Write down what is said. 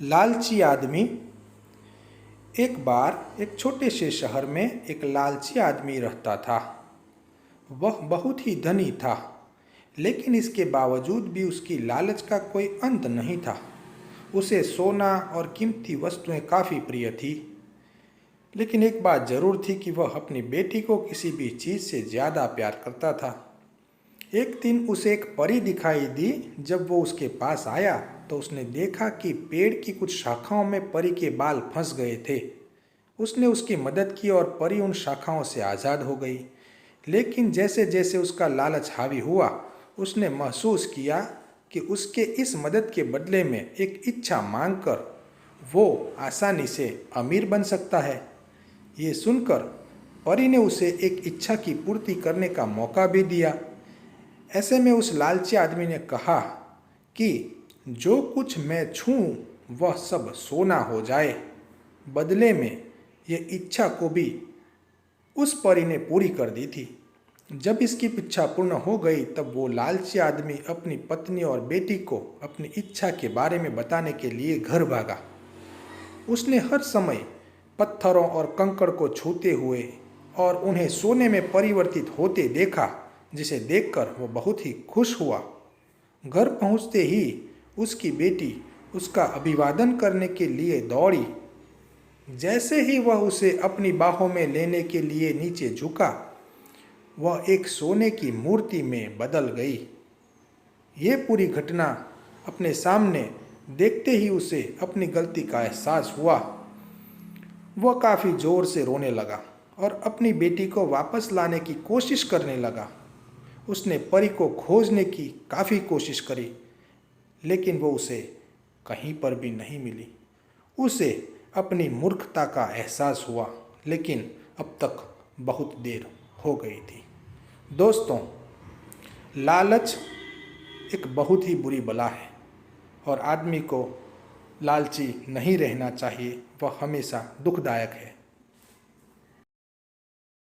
लालची आदमी। एक बार एक छोटे से शहर में एक लालची आदमी रहता था। वह बहुत ही धनी था, लेकिन इसके बावजूद भी उसकी लालच का कोई अंत नहीं था। उसे सोना और कीमती वस्तुएं काफ़ी प्रिय थी, लेकिन एक बात जरूर थी कि वह अपनी बेटी को किसी भी चीज़ से ज़्यादा प्यार करता था। एक दिन उसे एक परी दिखाई दी। जब वो उसके पास आया तो उसने देखा कि पेड़ की कुछ शाखाओं में परी के बाल फंस गए थे। उसने उसकी मदद की और परी उन शाखाओं से आज़ाद हो गई। लेकिन जैसे जैसे उसका लालच हावी हुआ, उसने महसूस किया कि उसके इस मदद के बदले में एक इच्छा मांगकर वो आसानी से अमीर बन सकता है। ये सुनकर परी ने उसे एक इच्छा की पूर्ति करने का मौका भी दिया। ऐसे में उस लालची आदमी ने कहा कि जो कुछ मैं छूं वह सब सोना हो जाए। बदले में ये इच्छा को भी उस परी ने पूरी कर दी थी। जब इसकी इच्छा पूर्ण हो गई तब वो लालची आदमी अपनी पत्नी और बेटी को अपनी इच्छा के बारे में बताने के लिए घर भागा। उसने हर समय पत्थरों और कंकड़ को छूते हुए और उन्हें सोने में परिवर्तित होते देखा, जिसे देखकर वो बहुत ही खुश हुआ। घर पहुंचते ही उसकी बेटी उसका अभिवादन करने के लिए दौड़ी। जैसे ही वह उसे अपनी बाहों में लेने के लिए नीचे झुका, वह एक सोने की मूर्ति में बदल गई। ये पूरी घटना अपने सामने देखते ही उसे अपनी गलती का एहसास हुआ। वह काफ़ी ज़ोर से रोने लगा और अपनी बेटी को वापस लाने की कोशिश करने लगा। उसने परी को खोजने की काफ़ी कोशिश करी, लेकिन वो उसे कहीं पर भी नहीं मिली। उसे अपनी मूर्खता का एहसास हुआ, लेकिन अब तक बहुत देर हो गई थी। दोस्तों, लालच एक बहुत ही बुरी बला है और आदमी को लालची नहीं रहना चाहिए। वह हमेशा दुखदायक है।